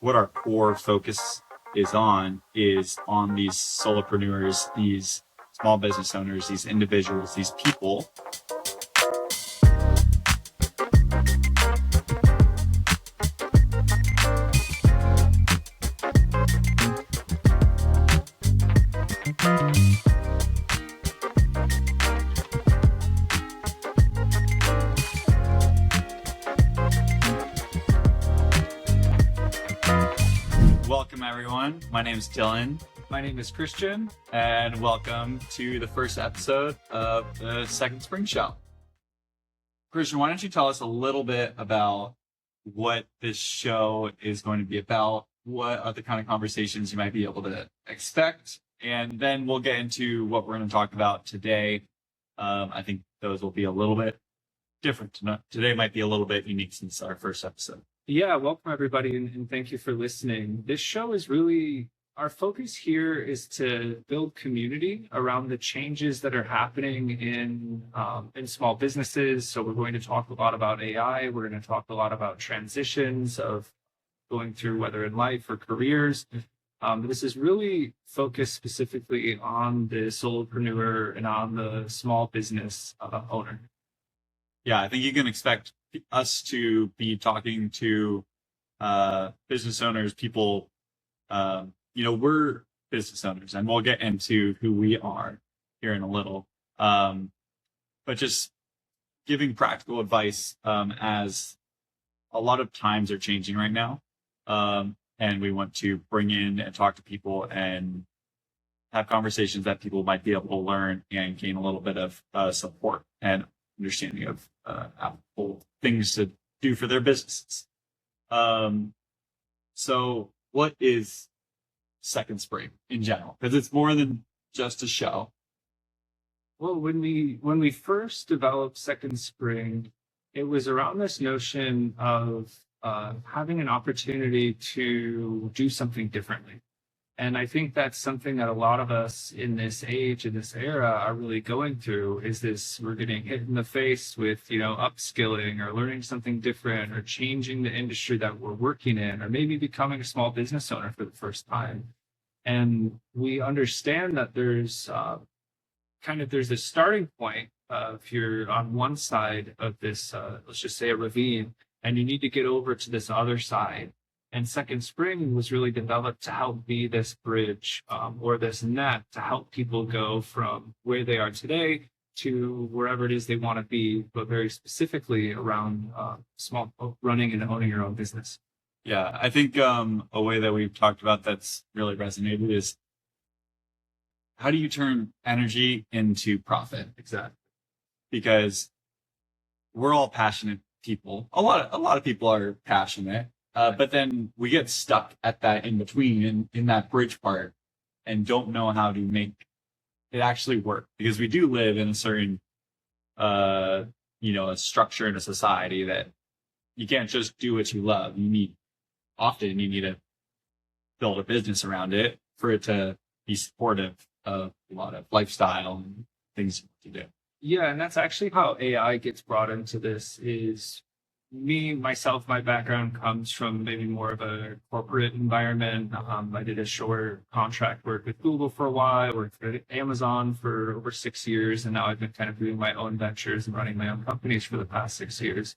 what our core focus is on these solopreneurs, these small business owners, these individuals, these people. Welcome, everyone. My name is Dylan. My name is Christian. And welcome to the first episode of the Second Spring Show. Christian, why don't you tell us a little bit about what this show is going to be about? What are the kind of conversations you might be able to expect? And then we'll get into what we're going to talk about today. I think those will be a little bit different. Today might be a little bit unique since our first episode. Yeah, welcome everybody, and thank you for listening. This show is really, our focus here is to build community around the changes that are happening in small businesses. So we're going to talk a lot about AI. We're going to talk a lot about transitions of going through whether in life or careers. This is really focused specifically on the solopreneur and on the small business owner. Yeah, I think you can expect us to be talking to business owners, people, we're business owners, and we'll get into who we are here in a little. But just giving practical advice as a lot of times are changing right now. And we want to bring in and talk to people and have conversations that people might be able to learn and gain a little bit of support and understanding of applicable things to do for their businesses. So what is Second Spring in general? Because it's more than just a show. Well, when we first developed Second Spring, it was around this notion of having an opportunity to do something differently. And I think that's something that a lot of us in this age, in this era, are really going through, is this, we're getting hit in the face with, upskilling or learning something different or changing the industry that we're working in, or maybe becoming a small business owner for the first time. And we understand that there's this starting point if you're on one side of this, let's just say a ravine, and you need to get over to this other side. And Second Spring was really developed to help be this bridge or this net to help people go from where they are today to wherever it is they want to be, but very specifically around running and owning your own business. Yeah, I think a way that we've talked about that's really resonated is how do you turn energy into profit? Exactly. Because we're all passionate people. A lot of people are passionate. But then we get stuck at that in between, in that bridge part, and don't know how to make it actually work. Because we do live in a certain, a structure in a society that you can't just do what you love. You need to build a business around it for it to be supportive of a lot of lifestyle and things to do. Yeah, and that's actually how AI gets brought into this is myself, my background comes from maybe more of a corporate environment. I did a short contract work with Google for a while, worked at Amazon for over 6 years, and now I've been kind of doing my own ventures and running my own companies for the past 6 years.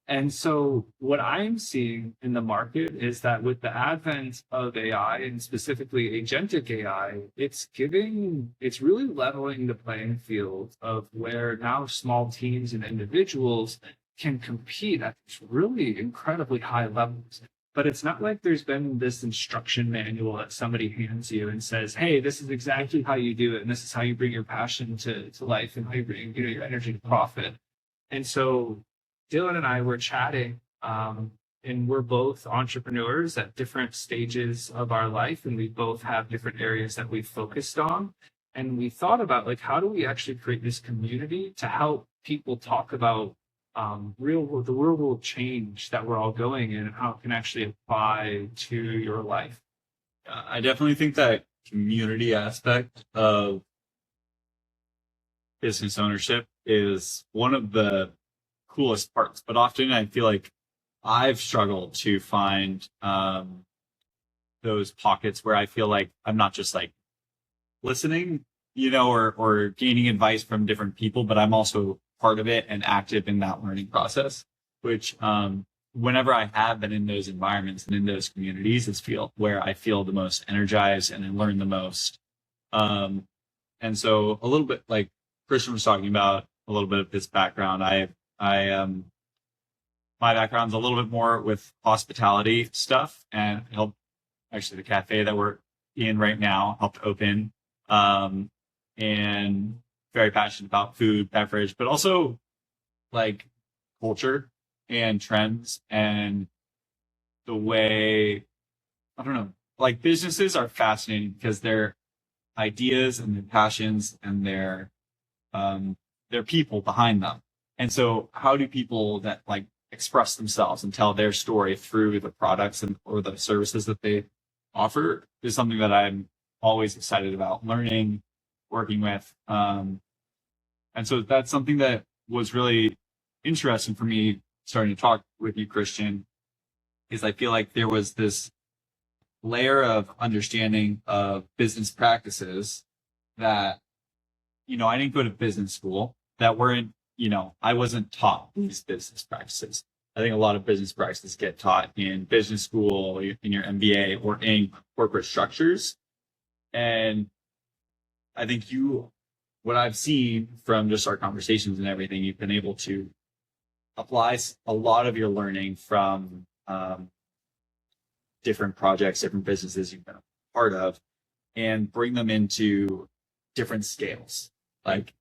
And so what I'm seeing in the market is that with the advent of AI and specifically agentic AI, it's really leveling the playing field of where now small teams and individuals can compete at these really incredibly high levels. But it's not like there's been this instruction manual that somebody hands you and says, hey, this is exactly how you do it, and this is how you bring your passion to life and how you bring your energy to profit. And so Dylan and I were chatting, and we're both entrepreneurs at different stages of our life, and we both have different areas that we've focused on. And we thought about, how do we actually create this community to help people talk about the real world change that we're all going in and how it can actually apply to your life. I definitely think that community aspect of business ownership is one of the coolest parts, but often I feel like I've struggled to find those pockets where I feel like I'm not just like listening, or gaining advice from different people, but I'm also part of it and active in that learning process, which, whenever I have been in those environments and in those communities is where I feel the most energized and I learn the most. Um, and so a little bit like Christian was talking about a little bit of his background. My background's a little bit more with hospitality stuff and helped actually the cafe that we're in right now helped open. Um, and very passionate about food, beverage, but also like culture and trends and the way, I don't know, like businesses are fascinating because their ideas and their passions and their people behind them. And so how do people that like express themselves and tell their story through the products or the services that they offer is something that I'm always excited about learning, working with. And so that's something that was really interesting for me starting to talk with you, Christian, is I feel like there was this layer of understanding of business practices that, I didn't go to business school, that weren't, I wasn't taught these business practices. I think a lot of business practices get taught in business school, in your MBA, or in corporate structures. And I think what I've seen from just our conversations and everything, you've been able to apply a lot of your learning from different projects, different businesses you've been a part of, and bring them into different scales. Like,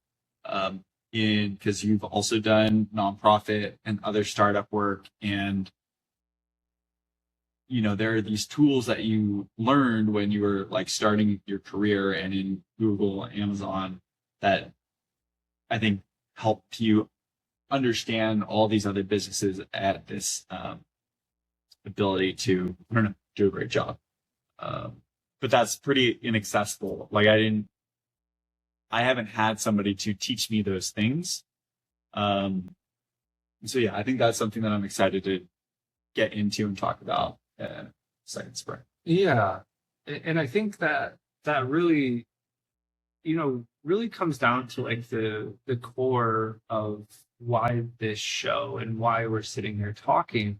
because you've also done nonprofit and other startup work, and there are these tools that you learned when you were like starting your career and in Google, Amazon, that I think helped you understand all these other businesses at this ability to, I don't know, do a great job. But that's pretty inaccessible. Like I haven't had somebody to teach me those things. So yeah, I think that's something that I'm excited to get into and talk about second spring. Yeah. And I think that really, really comes down to like the core of why this show and why we're sitting here talking.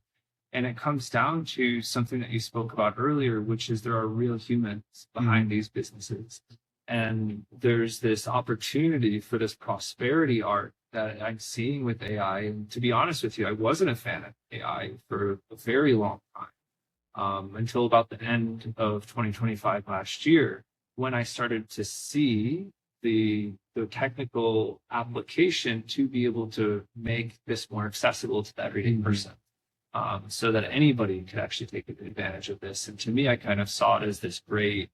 And it comes down to something that you spoke about earlier, which is there are real humans behind these businesses. And there's this opportunity for this prosperity art that I'm seeing with AI. And to be honest with you, I wasn't a fan of AI for a very long time, until about the end of 2025 last year, when I started to see the technical application to be able to make this more accessible to the everyday person. So that anybody could actually take advantage of this. And to me, I kind of saw it as this great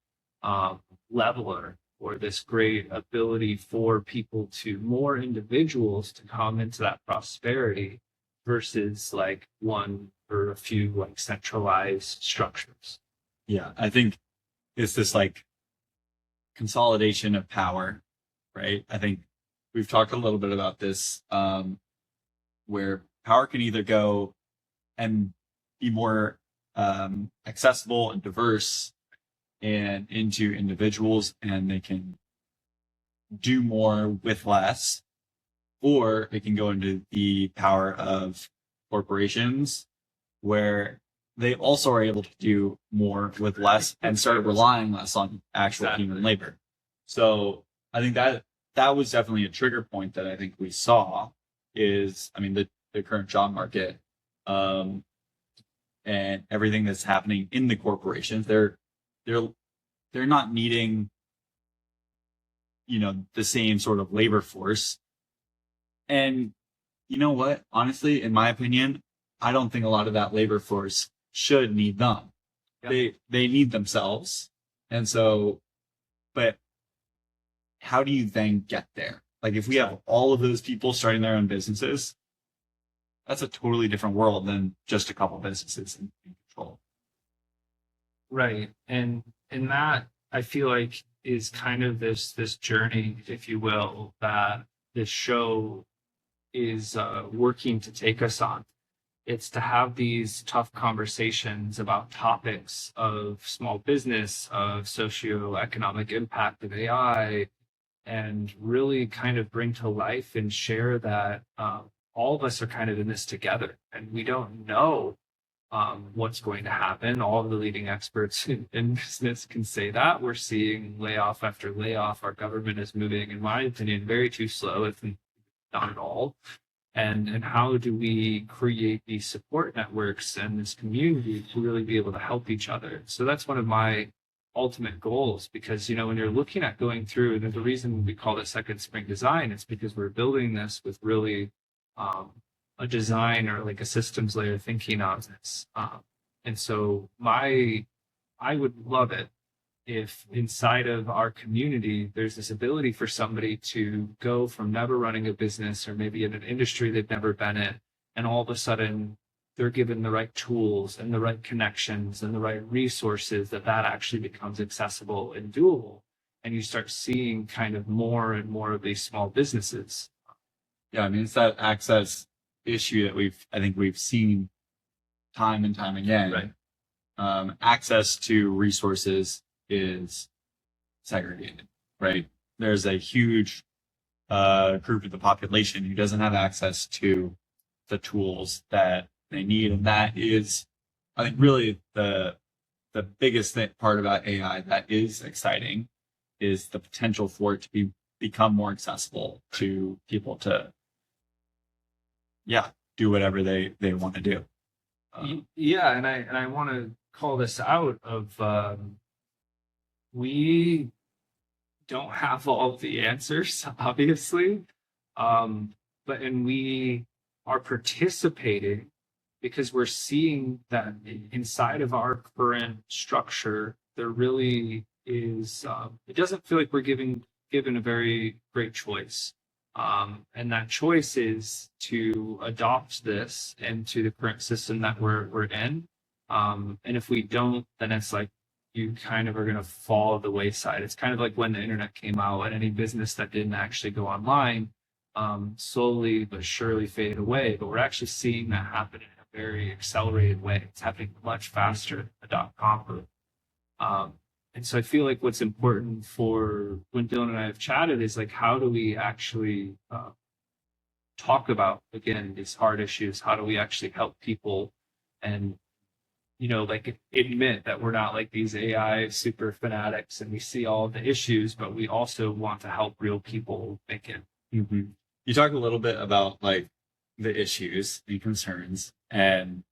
leveler, or this great ability for people more individuals to come into that prosperity versus like one or a few like centralized structures. Yeah, I think it's this like consolidation of power, right? I think we've talked a little bit about this, where power can either go and be more accessible and diverse and into individuals, and they can do more with less, or it can go into the power of corporations where they also are able to do more with less and start relying less on actual human labor. So I think that was definitely a trigger point that I think we saw is, I mean, the current job market, and everything that's happening in the corporations. They're not needing, the same sort of labor force. And you know what? Honestly, in my opinion, I don't think a lot of that labor force should need them. Yeah. They need themselves. And so, but how do you then get there? Like if we have all of those people starting their own businesses, that's a totally different world than just a couple businesses in control. Right. And that I feel like is kind of this journey, if you will, that this show is working to take us on. It's to have these tough conversations about topics of small business, of socioeconomic impact of AI, and really kind of bring to life and share that all of us are kind of in this together, and we don't know what's going to happen. All of the leading experts in business can say that. We're seeing layoff after layoff. Our government is moving, in my opinion, very too slow, if not at all. And how do we create these support networks and this community to really be able to help each other? So that's one of my ultimate goals, because when you're looking at going through, and the reason we call it Second Spring Design is because we're building this with really a design or like a systems layer thinking on this. And so I would love it if inside of our community, there's this ability for somebody to go from never running a business or maybe in an industry they've never been in, and all of a sudden they're given the right tools and the right connections and the right resources that actually becomes accessible and doable. And you start seeing kind of more and more of these small businesses. Yeah, I mean, it's that access issue that I think we've seen time and time again. Right. Access to resources is segregated, right? There's a huge group of the population who doesn't have access to the tools that they need, and that is, I think, really the biggest part about AI that is exciting is the potential for it to become more accessible to people to, do whatever they want to do. Yeah, and I want to call this out of we don't have all of the answers, obviously, and we are participating because we're seeing that inside of our current structure, there really is, it doesn't feel like we're given a very great choice. And that choice is to adopt this into the current system that we're in. And if we don't, then it's like you kind of are going to fall the wayside. It's kind of like when the internet came out, and any business that didn't actually go online slowly but surely faded away. But we're actually seeing that happen in a very accelerated way. It's happening much faster than the dot-com boom. And so I feel like what's important for when Dylan and I have chatted is like, how do we actually talk about, again, these hard issues? How do we actually help people and, like admit that we're not like these AI super fanatics and we see all the issues, but we also want to help real people make it. Mm-hmm. You talk a little bit about like the issues and concerns, and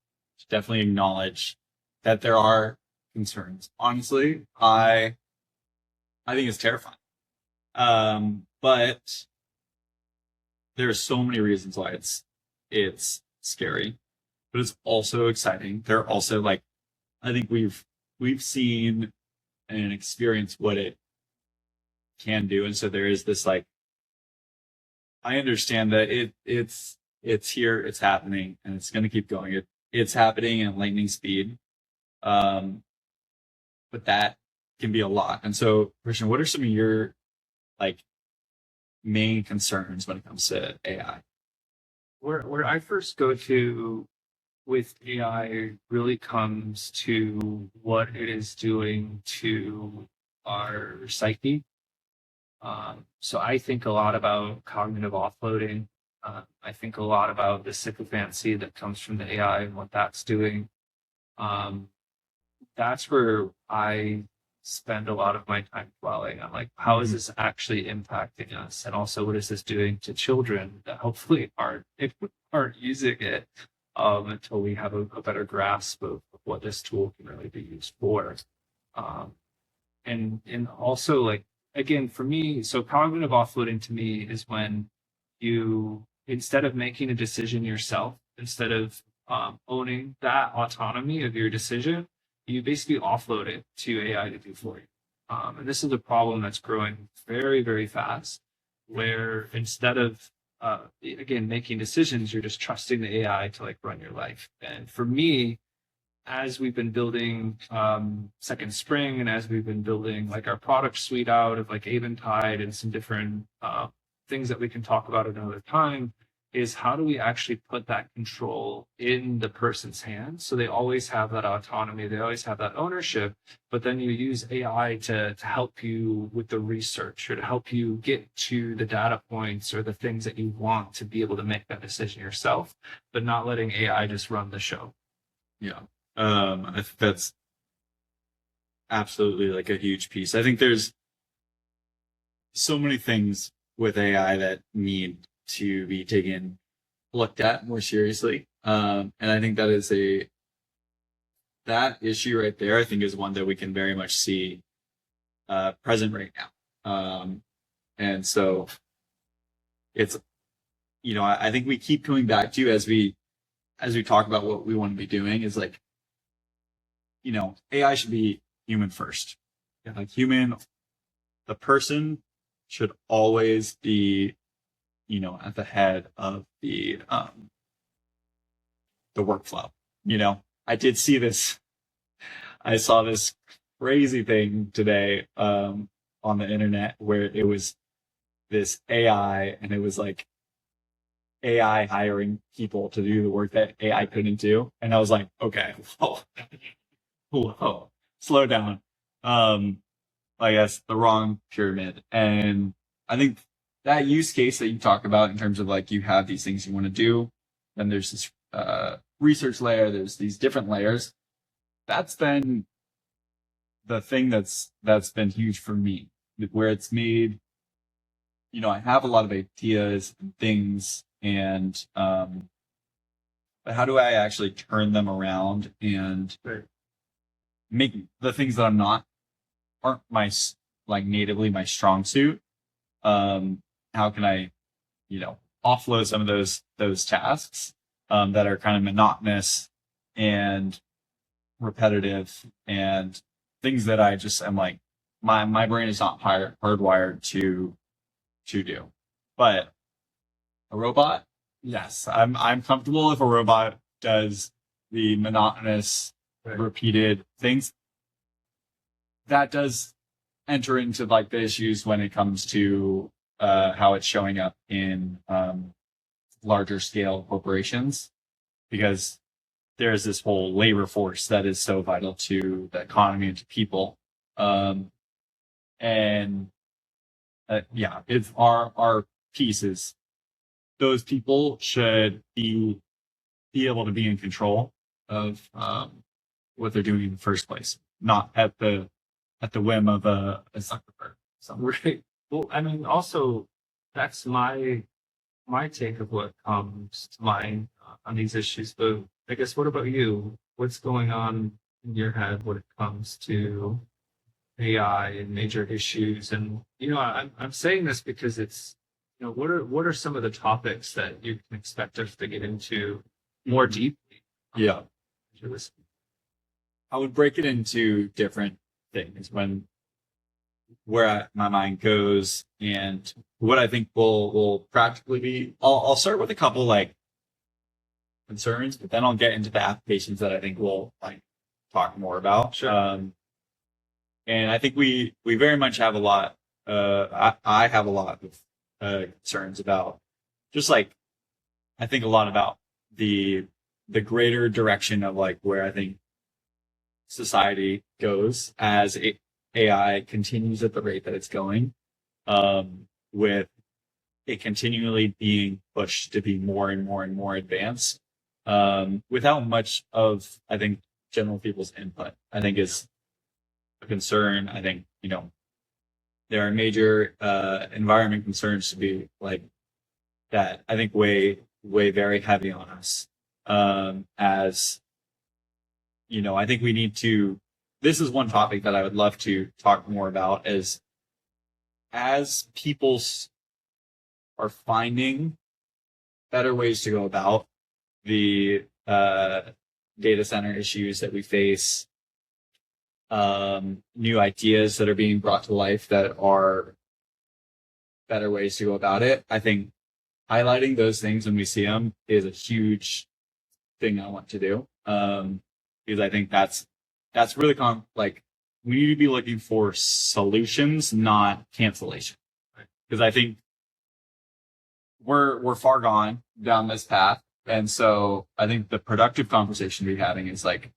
definitely acknowledge that there are concerns. Honestly, I think it's terrifying. But there's so many reasons why it's scary, but it's also exciting. There are also like, I think we've seen and experienced what it can do. And so there is this like, I understand that it's here, it's happening, and it's going to keep going. It's happening at lightning speed. But that can be a lot. And so, Christian, what are some of your like main concerns when it comes to AI? Where I first go to with AI really comes to what it is doing to our psyche. So I think a lot about cognitive offloading. I think a lot about the sycophancy that comes from the AI and what that's doing. That's where I spend a lot of my time dwelling on, like, how is this actually impacting us? And also, what is this doing to children that hopefully aren't using it until we have a better grasp of what this tool can really be used for. And also, like, again, for me, so cognitive offloading to me is when you, instead of making a decision yourself, instead of owning that autonomy of your decision, you basically offload it to AI to do for you. And this is a problem that's growing very, very fast, where instead of, again, making decisions, you're just trusting the AI to like run your life. And for me, as we've been building Second Spring, and as we've been building like our product suite out of like Aventide and some different things that we can talk about at another time, is how do we actually put that control in the person's hands so they always have that autonomy, they always have that ownership, but then you use AI to help you with the research or to help you get to the data points or the things that you want to be able to make that decision yourself, but not letting AI just run the show. Yeah. I think that's absolutely like a huge piece. I think there's so many things with AI that need to be looked at more seriously. And I think that issue right there, I think is one that we can very much see present right now. And so it's, I think we keep coming back to as we talk about what we want to be doing is like, AI should be human first. Yeah. Like the person should always be, at the head of the workflow. I did see this. I saw this crazy thing today on the internet where it was this AI, and it was like AI hiring people to do the work that AI couldn't do. And I was like, okay, whoa, slow down. I guess the wrong pyramid. And I think that use case that you talk about in terms of like you have these things you want to do, then there's this research layer, there's these different layers. That's been the thing that's been huge for me, where it's made, I have a lot of ideas and things, and but how do I actually turn them around and make the things that aren't my like natively my strong suit? How can I, offload some of those tasks that are kind of monotonous and repetitive and things that I just am like my brain is not hardwired to do. But a robot, yes, I'm comfortable if a robot does the monotonous, repeated things. That does enter into like the issues when it comes to how it's showing up in larger scale corporations, because there's this whole labor force that is so vital to the economy and to people. It's our pieces. Those people should be able to be in control of what they're doing in the first place, not at the whim of a Zuckerberg. So. Right. Well, I mean, also, that's my take of what comes to mind on these issues. But I guess, what about you? What's going on in your head when it comes to AI and major issues? And I'm saying this because it's what are some of the topics that you can expect us to get into more deeply? Yeah, I would break it into different things where my mind goes and what I think will practically be. I'll start with a couple like concerns, but then I'll get into the applications that I think we'll like talk more about. Sure. And I think we very much have a lot. I have a lot of concerns about just like I think a lot about the greater direction of like where I think society goes as AI continues at the rate that it's going, with it continually being pushed to be more and more and more advanced, without much of, I think, general people's input, I think is a concern. I think, there are major environment concerns to be like that, I think weigh very heavy on us. As I think we need to, this is one topic that I would love to talk more about, is as people are finding better ways to go about the data center issues that we face, new ideas that are being brought to life that are better ways to go about it. I think highlighting those things when we see them is a huge thing I want to do, because I think that's really like we need to be looking for solutions, not cancellation, because I think we're far gone down this path. And so I think the productive conversation we're having is like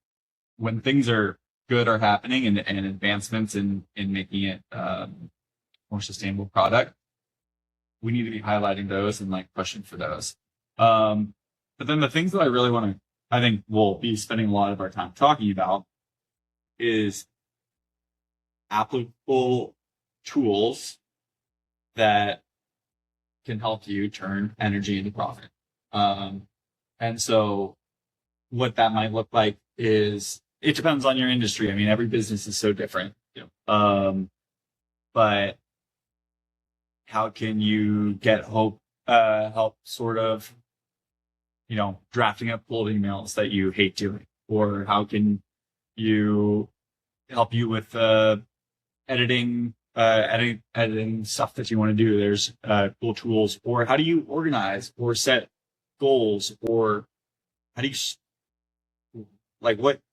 when things are good are happening and advancements in making it more sustainable product, we need to be highlighting those and like pushing for those. But then the things that I really want to, I think we'll be spending a lot of our time talking about is applicable tools that can help you turn energy into profit. And so what that might look like is it depends on your industry. I mean, every business is so different. But how can you get help sort of, drafting up cold emails that you hate doing? Or how can you help you with editing stuff that you want to do? There's cool tools. Or how do you organize or set goals? Or how do you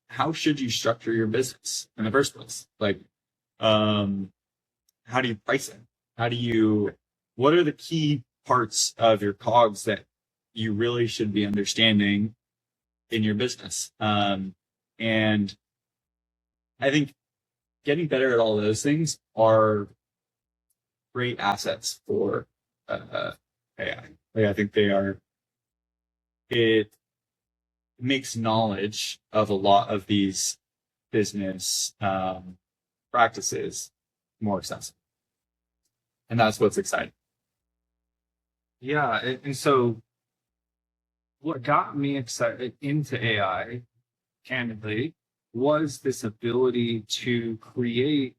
how should you structure your business in the first place? Like, how do you price it? What are the key parts of your cogs that you really should be understanding in your business? And I think getting better at all those things are great assets for AI. Like, I think it makes knowledge of a lot of these business practices more accessible. And that's what's exciting. Yeah. And so what got me excited into AI, candidly, was this ability to create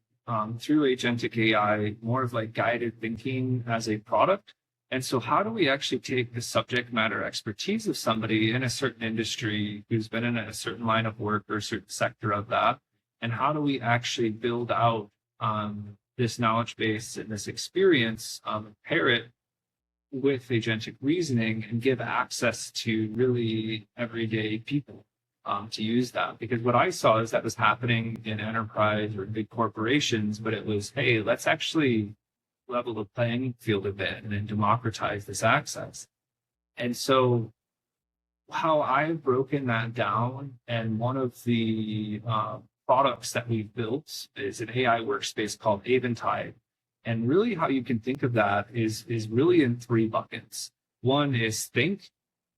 through agentic AI more of like guided thinking as a product. And so how do we actually take the subject matter expertise of somebody in a certain industry who's been in a certain line of work or a certain sector of that, and how do we actually build out this knowledge base and this experience, pair it with agentic reasoning and give access to really everyday people to use that? Because what I saw is that was happening in enterprise or big corporations, but it was, hey, let's actually level the playing field a bit and then democratize this access. And so how I've broken that down, and one of the products that we've built is an AI workspace called Aventide. And really how you can think of that is really in three buckets. One is think,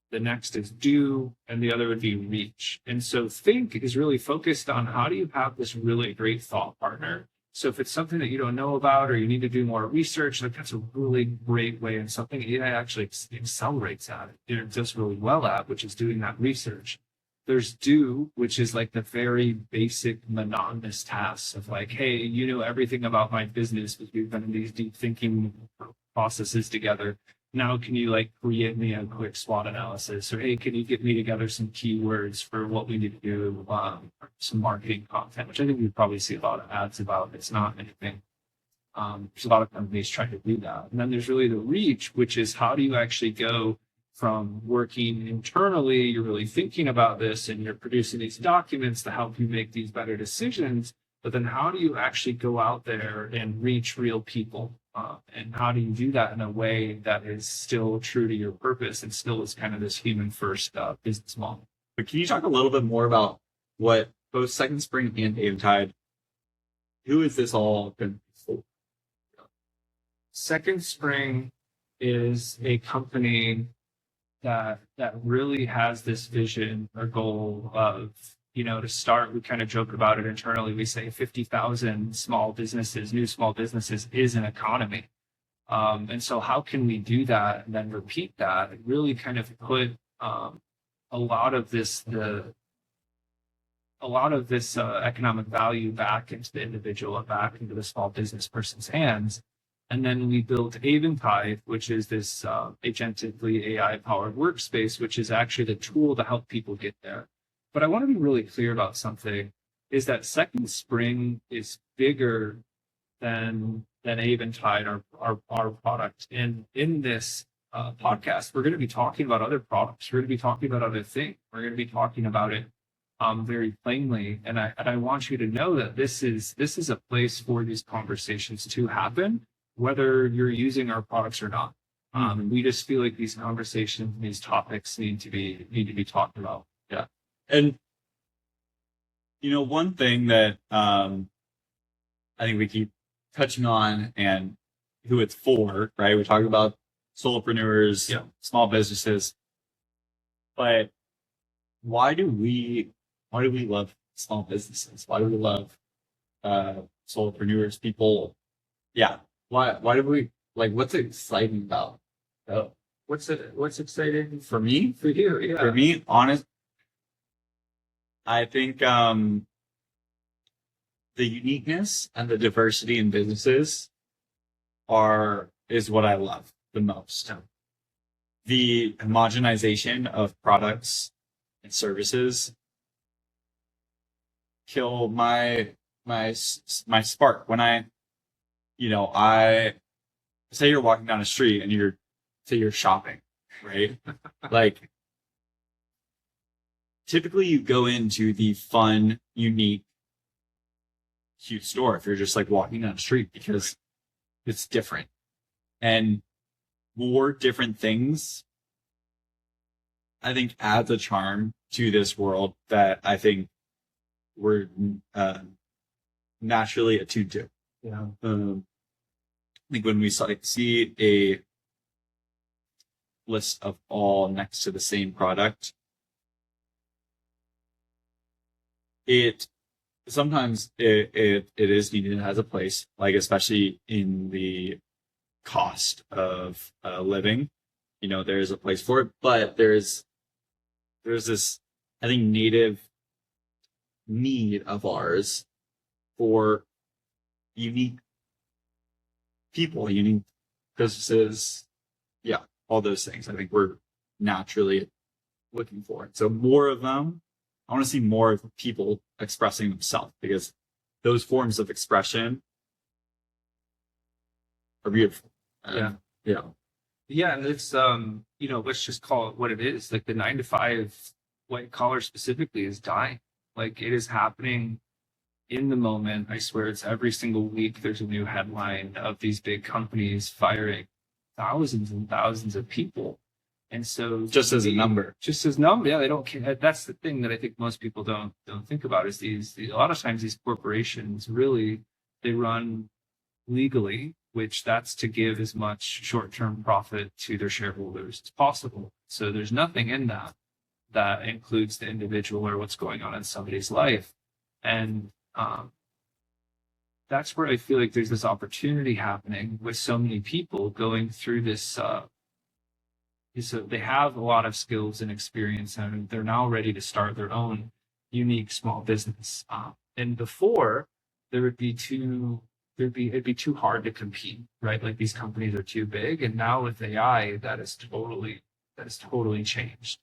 the next is do, and the other would be reach. And so think is really focused on how do you have this really great thought partner. So if it's something that you don't know about or you need to do more research, like that's a really great way, and something AI actually accelerates at it does really well at, which is doing that research. There's do, which is like the very basic monotonous tasks of like, hey, you know everything about my business because we've been in these deep thinking processes together. Now, can you like create me a quick SWOT analysis? Or hey, can you get me together some keywords for what we need to do, some marketing content, which I think we probably see a lot of ads about. It's not anything. There's a lot of companies trying to do that. And then there's really the reach, which is how do you actually go from working internally, you're really thinking about this and you're producing these documents to help you make these better decisions. But then how do you actually go out there and reach real people? And how do you do that in a way that is still true to your purpose and still is kind of this human first business model? But can you talk a little bit more about what both Second Spring and Aventide, who is this all going to be for? Second Spring is a company that really has this vision or goal of, to start, we kind of joke about it internally. We say 50,000 new small businesses is an economy. And so how can we do that and then repeat that and really kind of put a lot of this economic value back into the individual and back into the small business person's hands? And then we built Aventide, which is this agentically AI-powered workspace, which is actually the tool to help people get there. But I want to be really clear about something, is that Second Spring is bigger than Aventide, our product. And in this podcast, we're going to be talking about other products. We're going to be talking about other things. We're going to be talking about it very plainly. And I want you to know that this is a place for these conversations to happen, whether you're using our products or not. We just feel like these conversations, these topics need to be talked about. Yeah. And, one thing that I think we keep touching on and who it's for, right? We're talking about solopreneurs, small businesses, but why do we love small businesses? Why do we love solopreneurs? People, yeah. Why do we like? What's exciting about? What's exciting For me, for you? Yeah. for me, I think the uniqueness and the diversity in businesses is what I love the most. Yeah. The homogenization of products and services kill my spark when I say you're walking down a street and you're shopping, right? Like typically you go into the fun, unique, cute store if you're just like walking down the street because it's different. And more different things, I think, adds a charm to this world that I think we're naturally attuned to. Yeah. I think when we see a list of all next to the same product, sometimes it is needed. It has a place, like especially in the cost of living. There's a place for it, but there's this, I think, native need of ours for unique people, unique businesses, all those things. I think we're naturally looking for it. So more of them. I want to see more of people expressing themselves because those forms of expression are beautiful. Yeah. And it's let's just call it what it is. Like the 9-to-5 white collar specifically is dying. Like it is happening in the moment. I swear it's every single week there's a new headline of these big companies firing thousands and thousands of people. And so just as a number. Yeah, they don't care. That's the thing that I think most people don't think about is a lot of times these corporations really, they run legally, which that's to give as much short-term profit to their shareholders as possible. So there's nothing in that includes the individual or what's going on in somebody's life. And that's where I feel like there's this opportunity happening with so many people going through this. So they have a lot of skills and experience, and they're now ready to start their own unique small business. And before, it'd be too hard to compete, right? Like these companies are too big, and now with AI, that is totally changed.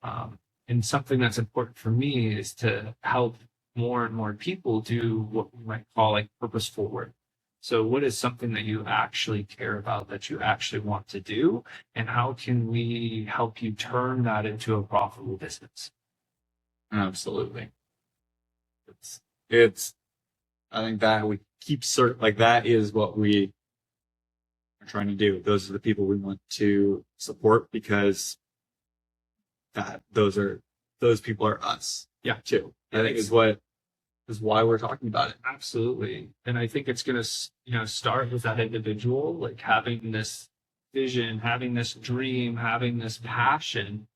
And something that's important for me is to help more and more people do what we might call like purposeful work. So what is something that you actually care about, that you actually want to do? And how can we help you turn that into a profitable business? Absolutely. It's I think that we keep that is what we are trying to do. Those are the people we want to support because those people are us. Yeah. Too. I think is why we're talking about it. Absolutely. And I think it's going to, start with that individual, like having this vision, having this dream, having this passion.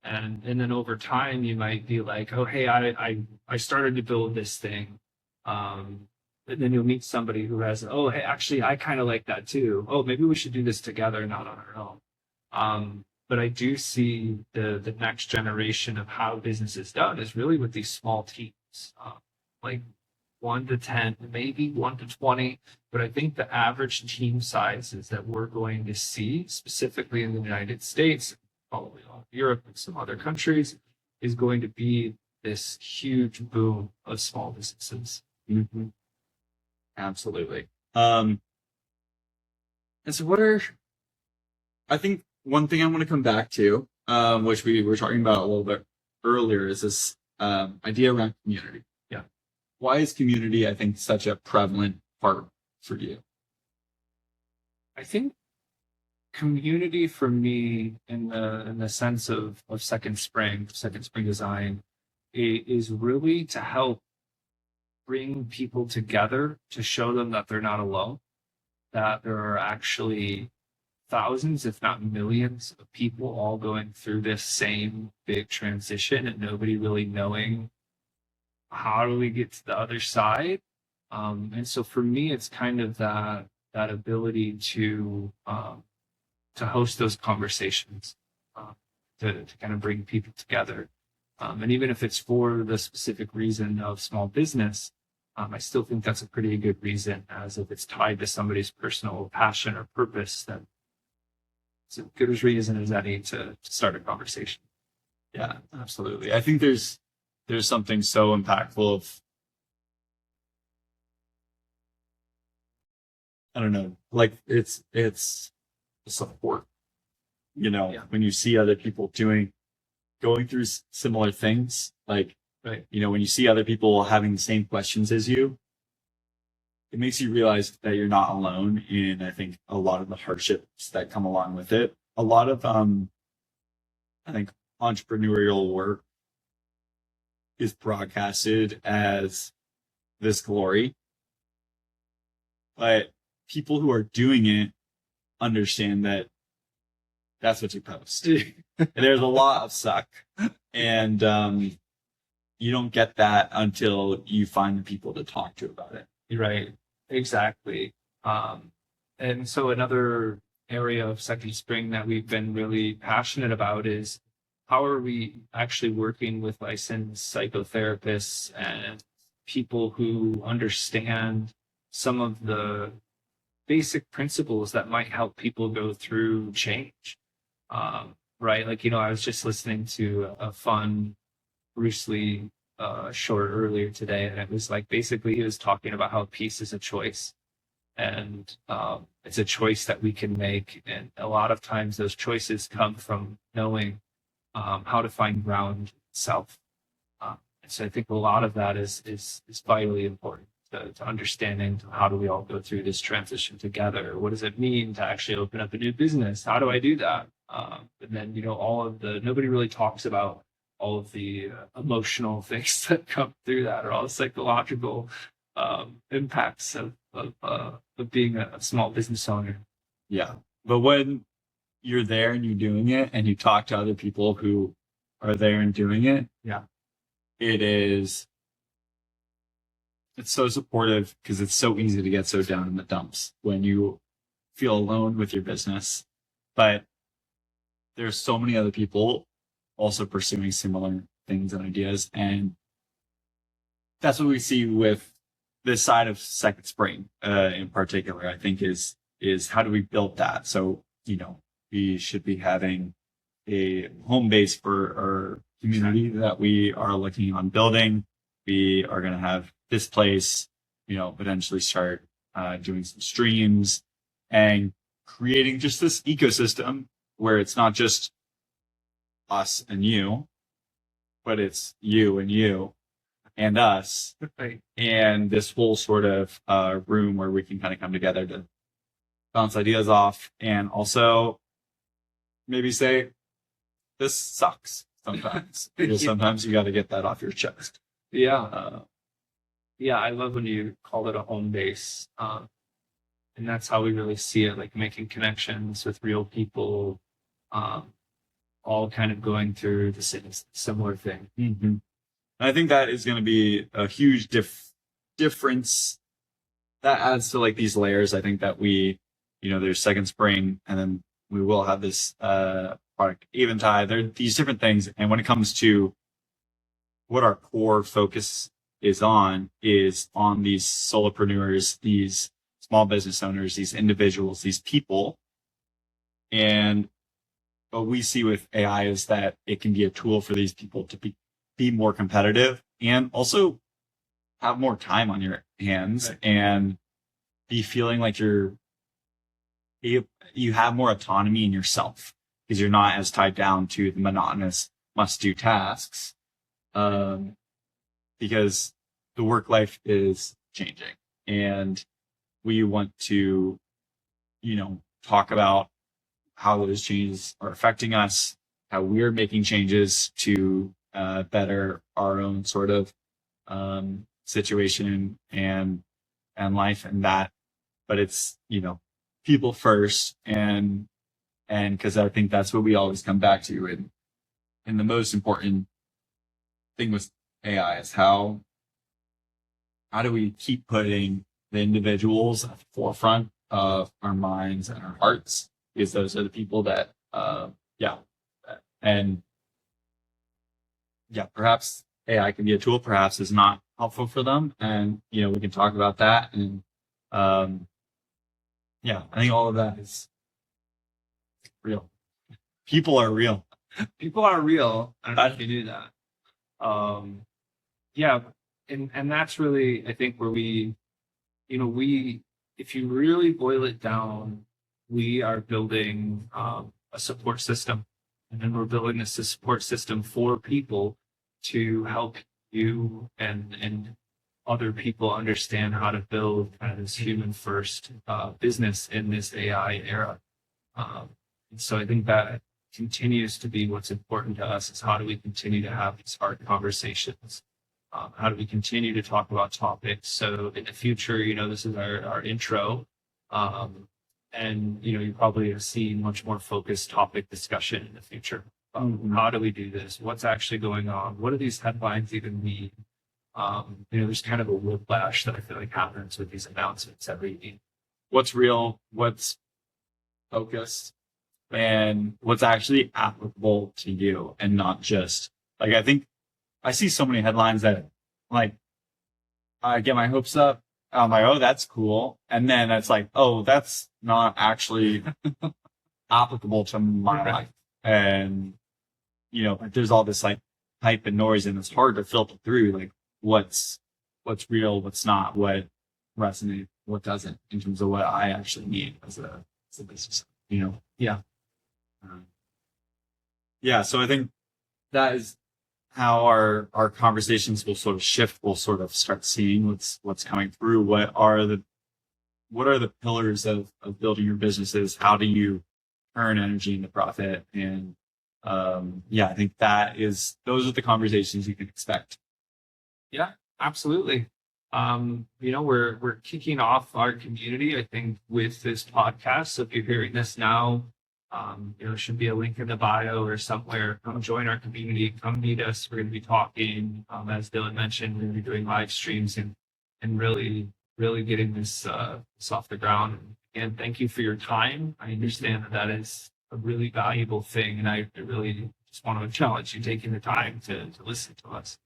And then over time, you might be like, oh, hey, I started to build this thing. And then you'll meet somebody who has, oh, hey, actually, I kind of like that too. Oh, maybe we should do this together, not on our own. But I do see the next generation of how business is done is really with these small teams. Like 1 to 10, maybe 1 to 20. But I think the average team sizes that we're going to see, specifically in the United States, probably Europe and some other countries, is going to be this huge boom of small businesses. Mm-hmm. Absolutely. And so I think one thing I want to come back to, which we were talking about a little bit earlier, is this idea around community. Yeah. Why is community, I think, such a prevalent part for you? I think community for me in the sense of Second Spring Design is really to help bring people together to show them that they're not alone, that there are actually thousands, if not millions, of people all going through this same big transition and nobody really knowing how do we get to the other side. And so for me, it's kind of that ability to host those conversations, to kind of bring people together. And even if it's for the specific reason of small business, I still think that's a pretty good reason, as if it's tied to somebody's personal passion or purpose, then it's a good reason as any to start a conversation. Yeah, absolutely. I think there's something so impactful of, I don't know, like it's support, Yeah. when you see other people going through similar things, like, Right. when you see other people having the same questions as you, it makes you realize that you're not alone in, I think, a lot of the hardships that come along with it. A lot of, I think, entrepreneurial work is broadcasted as this glory, but people who are doing it understand that that's what you post. There's a lot of suck, and you don't get that until you find the people to talk to about it. Right. Exactly. And so another area of Second Spring that we've been really passionate about is how are we actually working with licensed psychotherapists and people who understand some of the basic principles that might help people go through change. Right. Like, I was just listening to a fun Bruce Lee short earlier today, and it was like basically he was talking about how peace is a choice, and it's a choice that we can make, and a lot of times those choices come from knowing how to find ground itself. And so I think a lot of that is vitally important to understanding how do we all go through this transition together. What does it mean to actually open up a new business? How do I do that? And then all of the nobody really talks about all of the emotional things that come through that, or all the psychological impacts of being a small business owner. Yeah. But when you're there and you're doing it and you talk to other people who are there and doing it, Yeah. it's so supportive, because it's so easy to get so down in the dumps when you feel alone with your business. But there's so many other people also pursuing similar things and ideas. And that's what we see with this side of Second Spring, in particular, I think is how do we build that? So, we should be having a home base for our community that we are looking on building. We are going to have this place, potentially start doing some streams and creating just this ecosystem where it's not just us and you, but it's you and us, Right. and this whole sort of room where we can kind of come together to bounce ideas off, and also maybe say, this sucks sometimes. Because sometimes you got to get that off your chest. Yeah. Yeah, I love when you call it a home base. And that's how we really see it, like making connections with real people, all kind of going through the similar thing. Mm-hmm. I think that is going to be a huge difference that adds to like these layers. I think that there's Second Spring, and then we will have this product Eventide. There are these different things. And when it comes to what our core focus is on these solopreneurs, these small business owners, these individuals, these people. And what we see with AI is that it can be a tool for these people to be more competitive, and also have more time on your hands, right, and be feeling like you have more autonomy in yourself, because you're not as tied down to the monotonous must-do tasks, because the work life is changing, and we want to, talk about how those changes are affecting us, how we're making changes to better our own sort of situation and life and that. But it's, people first, and because I think that's what we always come back to. And the most important thing with AI is how do we keep putting the individuals at the forefront of our minds and our hearts, because those are the people that, and perhaps AI can be a tool, perhaps is not helpful for them. And, we can talk about that. And, I think all of that is real. People are real. People are real. I don't know if you knew that. And that's really, I think, where we, if you really boil it down, we are building a support system, and then we're building this support system for people to help you and other people understand how to build kind of this human first business in this AI era. And so I think that continues to be what's important to us, is how do we continue to have these hard conversations? How do we continue to talk about topics? So in the future, this is our intro. And, you probably have seen much more focused topic discussion in the future. How do we do this? What's actually going on? What do these headlines even mean? There's kind of a whiplash that I feel like happens with these announcements every week. What's real? What's focused? And what's actually applicable to you, and not just like, I think I see so many headlines that like I get my hopes up. I'm like, oh, that's cool. And then it's like, oh, that's not actually applicable to my life. And, there's all this like hype and noise, and it's hard to filter through like what's real, what's not, what resonates, what doesn't, in terms of what I actually need as a business, Yeah. So I think that is how our conversations will sort of shift. We'll sort of start seeing what's coming through. What are the pillars of building your businesses? How do you turn energy into profit? And I think those are the conversations you can expect. Yeah, absolutely. We're kicking off our community, I think, with this podcast. So if you're hearing this now, there should be a link in the bio or somewhere. Come join our community. Come meet us. We're going to be talking. As Dylan mentioned, we're going to be doing live streams and really, really getting this off the ground. And thank you for your time. I understand that is a really valuable thing, and I really just want to acknowledge you taking the time to listen to us.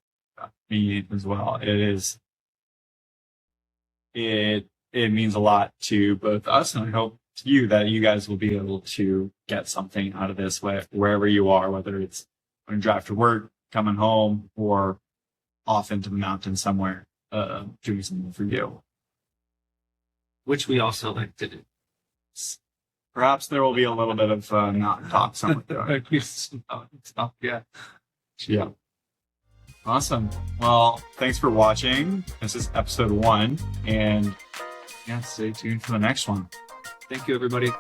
Me as well. It means a lot to both us, and I hope to you that you guys will be able to get something out of this wherever you are, whether it's when you drive to work, coming home, or off into the mountains somewhere, doing something for you. Which we also like to do. Perhaps there will be a little bit of not talk somewhere doing. Yeah. Awesome. Well, thanks for watching. This is episode 1, and stay tuned for the next one. Thank you, everybody.